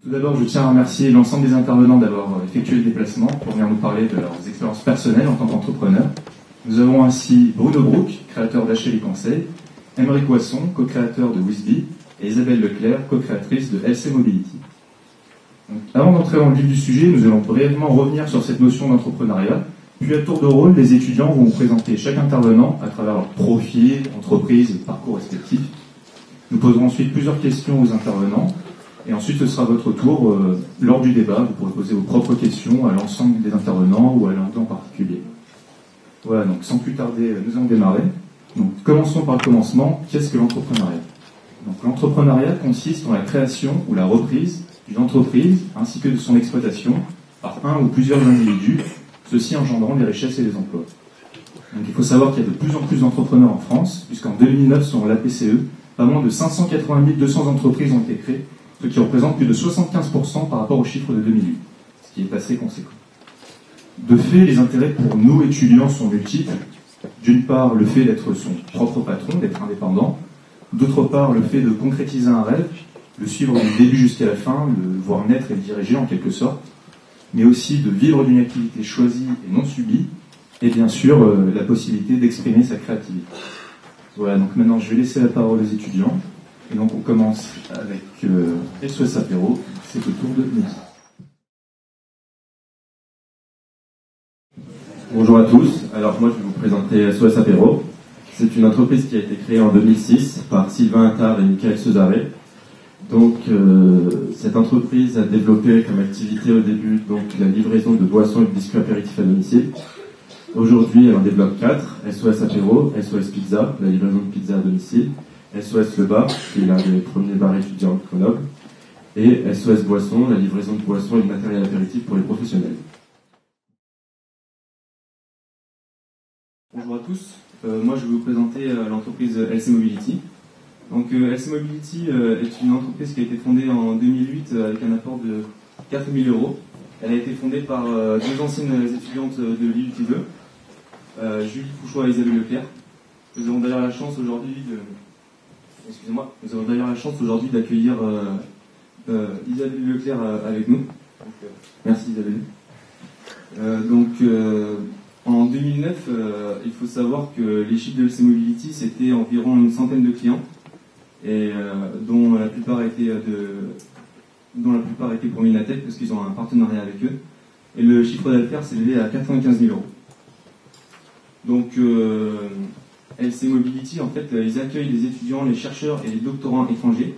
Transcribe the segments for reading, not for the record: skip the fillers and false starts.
Tout d'abord, je tiens à remercier l'ensemble des intervenants d'avoir effectué le déplacement pour venir nous parler de leurs expériences personnelles en tant qu'entrepreneurs. Nous avons ainsi Bruno Brook, créateur d'HLI Conseil, Aymeric Poisson, co-créateur de Wisby, et Isabelle Leclerc, co-créatrice de LC Mobility. Donc, avant d'entrer dans le vif du sujet, nous allons brièvement revenir sur cette notion d'entrepreneuriat, puis à tour de rôle, les étudiants vont vous présenter chaque intervenant à travers leur profil, entreprise et parcours respectifs. Nous poserons ensuite plusieurs questions aux intervenants, et ensuite ce sera votre tour. Lors du débat, vous pourrez poser vos propres questions à l'ensemble des intervenants ou à l'un d'eux en particulier. Voilà, donc sans plus tarder, nous allons démarrer. Donc, commençons par le commencement. Qu'est-ce que l'entrepreneuriat ? Donc, l'entrepreneuriat consiste en la création ou la reprise d'une entreprise ainsi que de son exploitation par un ou plusieurs individus, ceci engendrant des richesses et des emplois. Donc, il faut savoir qu'il y a de plus en plus d'entrepreneurs en France, puisqu'en 2009, selon la PCE, pas moins de 580 200 entreprises ont été créées, ce qui représente plus de 75% par rapport au chiffre de 2008, ce qui est assez conséquent. De fait, les intérêts pour nous, étudiants, sont multiples. D'une part, le fait d'être son propre patron, d'être indépendant. D'autre part, le fait de concrétiser un rêve, le suivre du début jusqu'à la fin, le voir naître et le diriger en quelque sorte. Mais aussi de vivre d'une activité choisie et non subie. Et bien sûr, la possibilité d'exprimer sa créativité. Voilà, donc maintenant je vais laisser la parole aux étudiants. Et donc on commence avec SOS Apéro. C'est au tour de Mehdi. Bonjour à tous, alors moi je vais vous présenter SOS Apéro. C'est une entreprise qui a été créée en 2006 par Sylvain Attard et Michael Cesaré. Donc cette entreprise a développé comme activité au début donc la livraison de boissons et de biscuits apéritifs à domicile. Aujourd'hui elle en développe 4, SOS Apéro, SOS Pizza, la livraison de pizza à domicile, SOS Le Bar, qui est l'un des premiers bars étudiants de Grenoble, et SOS Boisson, la livraison de boissons et de matériel apéritif pour les professionnels. Bonjour à tous, moi je vais vous présenter l'entreprise LC Mobility. Donc LC Mobility est une entreprise qui a été fondée en 2008 avec un apport de 4 000 €. Elle a été fondée par deux anciennes étudiantes de l'IUT 2, Julie Fouchois et Isabelle Leclerc. Nous avons d'ailleurs la chance aujourd'hui d'accueillir Isabelle Leclerc avec nous. Donc, merci Isabelle. En 2009, il faut savoir que les chiffres de LC Mobility, c'était environ une centaine de clients, et dont la plupart étaient pour Minatech, parce qu'ils ont un partenariat avec eux. Et le chiffre d'affaires s'est élevé à 95 000 €. Donc, LC Mobility, en fait, ils accueillent les étudiants, les chercheurs et les doctorants étrangers.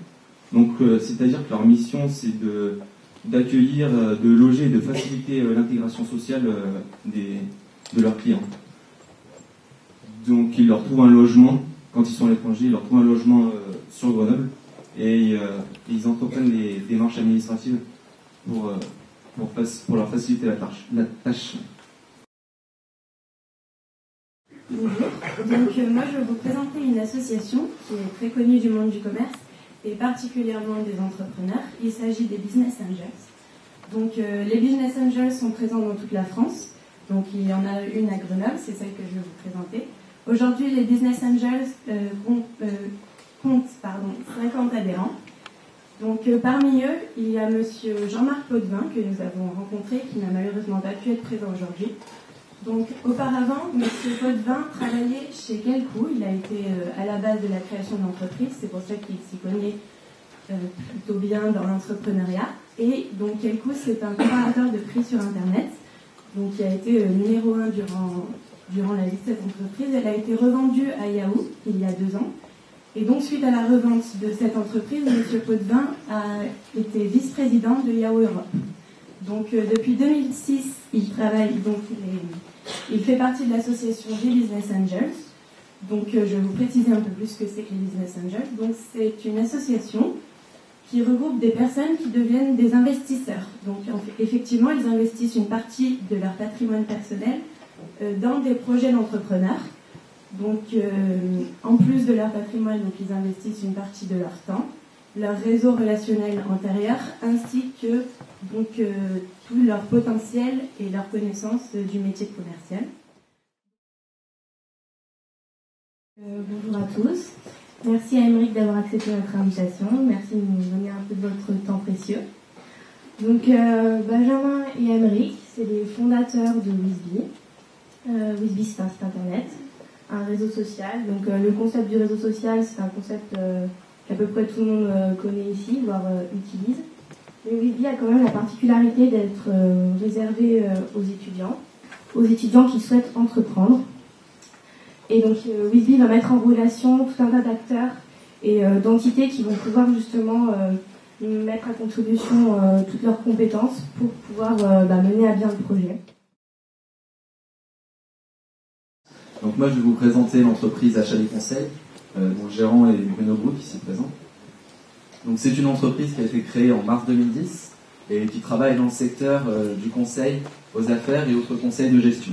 Donc, c'est-à-dire que leur mission, c'est d'accueillir, de loger et de faciliter l'intégration sociale de leurs clients. Donc ils leur trouvent un logement, quand ils sont à l'étranger, ils leur trouvent un logement sur Grenoble, et ils entreprennent des démarches administratives pour leur faciliter la tâche. Bonjour, donc moi je vais vous présenter une association qui est très connue du monde du commerce et particulièrement des entrepreneurs. Il s'agit des Business Angels. Donc les Business Angels sont présents dans toute la France. Donc il y en a une à Grenoble, c'est celle que je vais vous présenter. Aujourd'hui, les Business Angels comptent 50 adhérents. Donc parmi eux, il y a monsieur Jean-Marc Potvin, que nous avons rencontré, qui n'a malheureusement pas pu être présent aujourd'hui. Donc auparavant, monsieur Potvin travaillait chez Quelcou. Il a été à la base de la création de l'entreprise, c'est pour ça qu'il s'y connaît plutôt bien dans l'entrepreneuriat. Et donc Quelcou, c'est un comparateur de prix sur Internet. Donc, qui a été numéro 1 durant la vie de cette entreprise. Elle a été revendue à Yahoo il y a 2 ans. Et donc, suite à la revente de cette entreprise, M. Potvin a été vice-président de Yahoo Europe. Donc, depuis 2006, il travaille, il fait partie de l'association des Business Angels. Donc, je vais vous préciser un peu plus ce que c'est que les Business Angels. Donc, c'est une association qui regroupe des personnes qui deviennent des investisseurs. Donc, effectivement, ils investissent une partie de leur patrimoine personnel dans des projets d'entrepreneurs. Donc, en plus de leur patrimoine, donc, ils investissent une partie de leur temps, leur réseau relationnel antérieur, ainsi que tout leur potentiel et leur connaissance du métier de commercial. Bonjour à tous. Merci à Aymeric d'avoir accepté notre invitation. Merci de nous donner un peu de votre temps précieux. Donc Benjamin et Aymeric, c'est les fondateurs de Wizbee. Wizbee, c'est un site internet, un réseau social. Donc le concept du réseau social, c'est un concept qu'à peu près tout le monde connaît ici, voire utilise. Mais Wizbee a quand même la particularité d'être réservé aux étudiants qui souhaitent entreprendre. Et donc Wizbee va mettre en relation tout un tas d'acteurs et d'entités qui vont pouvoir justement mettre à contribution toutes leurs compétences pour pouvoir mener à bien le projet. Donc moi je vais vous présenter l'entreprise Achali Conseil, dont le gérant est Bruno Brook, ici présent. Donc c'est une entreprise qui a été créée en mars 2010 et qui travaille dans le secteur du conseil aux affaires et autres conseils de gestion.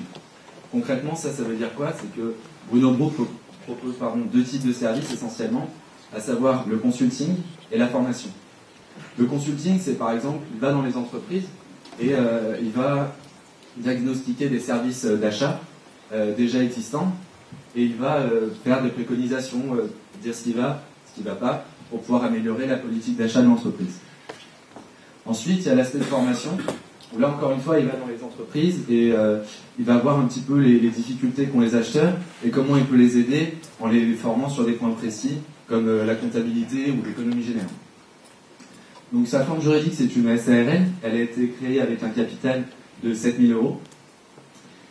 Concrètement, ça veut dire quoi? C'est que Bruno Brook propose deux types de services essentiellement, à savoir le consulting et la formation. Le consulting, c'est par exemple, il va dans les entreprises et il va diagnostiquer des services d'achat déjà existants et il va faire des préconisations, dire ce qui va pas, pour pouvoir améliorer la politique d'achat de l'entreprise. Ensuite, il y a l'aspect de formation, où là encore une fois, il va dans les entreprises et il va voir un petit peu les difficultés qu'ont les acheteurs et comment il peut les aider en les formant sur des points précis, comme la comptabilité ou l'économie générale. Donc sa forme juridique, c'est une SARL. Elle a été créée avec un capital de 7 000 €.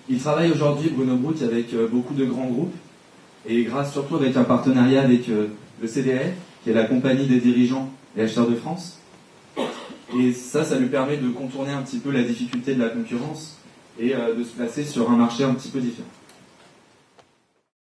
Il travaille aujourd'hui, Bruno Brook, avec beaucoup de grands groupes et grâce surtout avec un partenariat avec le CDR, qui est la compagnie des dirigeants et acheteurs de France. Et ça lui permet de contourner un petit peu la difficulté de la concurrence et de se placer sur un marché un petit peu différent.